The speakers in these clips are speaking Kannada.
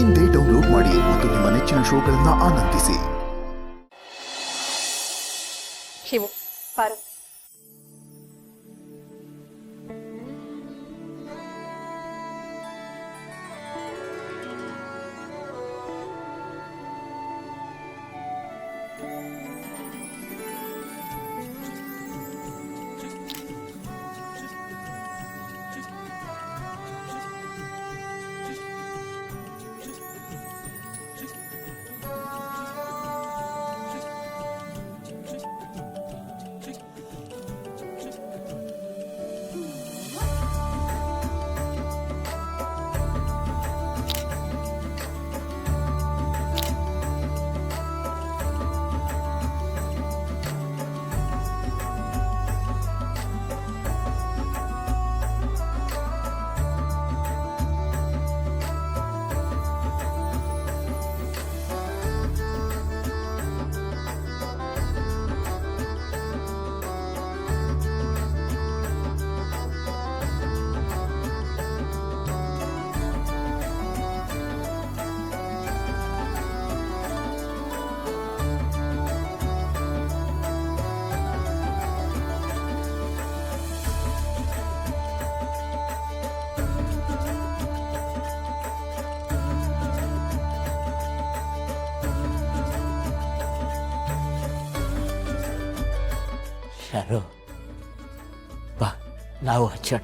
ಇಂದೇ ಡೌನ್ಲೋಡ್ ಮಾಡಿ ಮತ್ತು ನಿಮ್ಮ ನೆಚ್ಚಿನ ಶೋಗಳನ್ನು ಆನಂದಿಸಿ. ಶಿವು, ಪಾರು. ಶಾರು, ಬಾ ನಾವು ಹಚ್ಚೋಣ.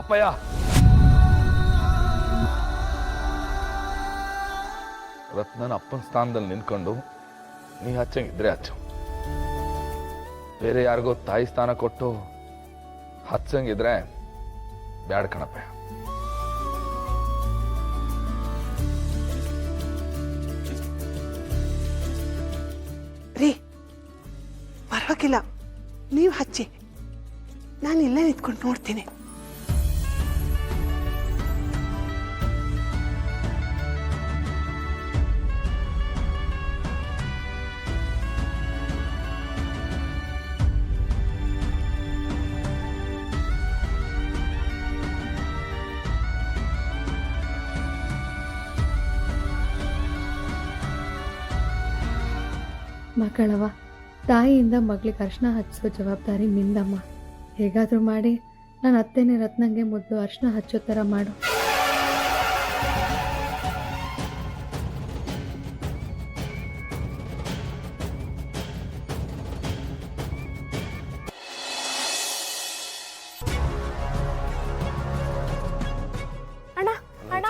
ಅಪ್ಪಯ್ಯ, ರತ್ನನ ಅಪ್ಪನ ಸ್ಥಾನದಲ್ಲಿ ನಿಂತ್ಕೊಂಡು ನೀ ಹಚ್ಚಂಗಿದ್ರೆ ಹಚ್ಚು. ಬೇರೆ ಯಾರಿಗೋ ತಾಯಿ ಸ್ಥಾನ ಕೊಟ್ಟು ಹಚ್ಚಂಗಿದ್ರೆ ಬ್ಯಾಡ ಕಣಪ್ಪಯ್ಯ. ರೀ, ಪರವಾಗಿಲ್ಲ, ನೀವು ಹಚ್ಚಿ, ನಾನು ಇಲ್ಲೇ ನಿಂತ್ಕೊಂಡು ನೋಡ್ತೀನಿ. ಮಕ್ಕಳವ, ತಾಯಿಯಿಂದ ಮಗಳಿಗೆ ಅರ್ಶಿನ ಹಚ್ಚೋ ಜವಾಬ್ದಾರಿ ನಿಂದಮ್ಮ. ಹೇಗಾದರೂ ಮಾಡಿ ನಾನು ಅತ್ತೆನೇ ರತ್ನಂಗೆ ಮೊದಲು ಅರ್ಶಿನ ಹಚ್ಚೋ ಥರ ಮಾಡು. ಅಣ್ಣ, ಅಣ್ಣ,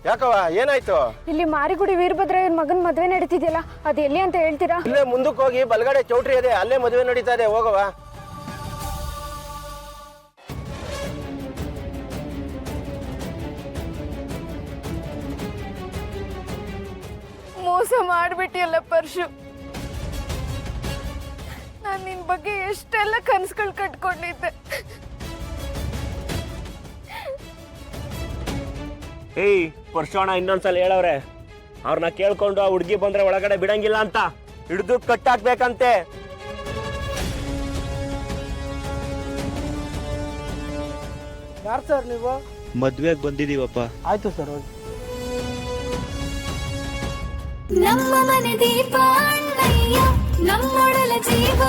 ಯಾಕವ, ಏನಾಯ್ತು? ಇಲ್ಲಿ ಮಾರಿಗುಡಿ ವೀರಭದ್ರಯ್ಯನ ಮಗನ ಮದುವೆ ನಡೀತಿದೆಯಲ್ಲ, ಅದು ಎಲ್ಲಿ ಅಂತ ಹೇಳ್ತೀರಾ? ಇಲ್ಲೇ ಮುಂದಕ್ಕೆ ಹೋಗಿ ಬಲಗಡೆ ಚೌಟ್ರಿ ಇದೆ, ಅಲ್ಲೇ ಮದುವೆ ನಡೀತಾ ಇದೆ, ಹೋಗವ. ಮೋಸ ಮಾಡ್ಬಿಟ್ಟಿಯಲ್ಲ ಪರಶು. ನಾನು ನಿನ್ ಬಗ್ಗೆ ಎಷ್ಟೆಲ್ಲ ಕನಸುಗಳು ಕಟ್ಕೊಂಡಿದ್ದೆ. ಏಯ್ ಪರ್ಶೋಣ, ಇನ್ನೊಂದ್ಸಲ ಹೇಳವ್ರೆ, ಅವ್ರನ್ನ ಕೇಳ್ಕೊಂಡು ಆ ಹುಡ್ಗಿ ಬಂದ್ರೆ ಒಳಗಡೆ ಬಿಡಂಗಿಲ್ಲ ಅಂತ, ಹಿಡಿದು ಕಟ್ಟಾಕ್ಬೇಕಂತೆ. ಯಾರು ಸರ್ ನೀವು? ಮದ್ವೆಗೆ ಬಂದಿದೀವಪ್ಪ. ಆಯ್ತು ಸರ್. ನಮ್ಮ ಮನೆ ದೀಪ ಅಣ್ಣಯ್ಯ, ನಮ್ಮೊಡಲ ಜೀವ